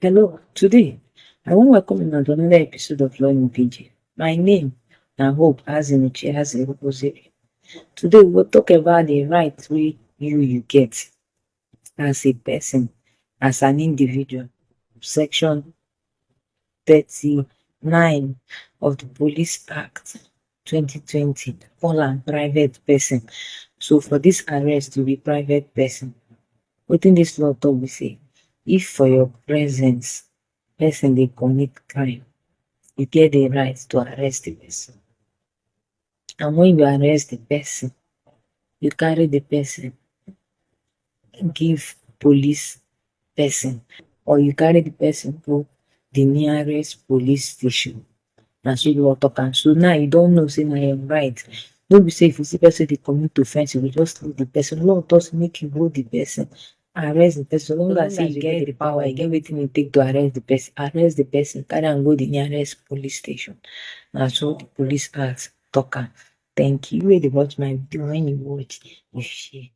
Hello, today I wan welcome una to another episode of In Pidgin. My name na Hope Azinichi Azirozeri. Today we go talk about the right wey you get as a person, as an individual. Section 39 of the Police Act 2020 call am private person. So for this arrest to be private person, wetin dis law talk be say if for your presence person dey commit crime, you get the right to arrest the person. And when you arrest the person, you carry the person give police person, or you carry the person go the nearest police station. Na so law talk am. So now you don know say na your right. No be say if you see person dey commit offence, you go just leave the person. Law talk say make you hold the person, arrest the person. So long as say you get the power, you get wetin e take to arrest the person, carry am go the nearest police station. Na so the police act talk am. Thank you. Wey dey watch my video, when you watch, you share.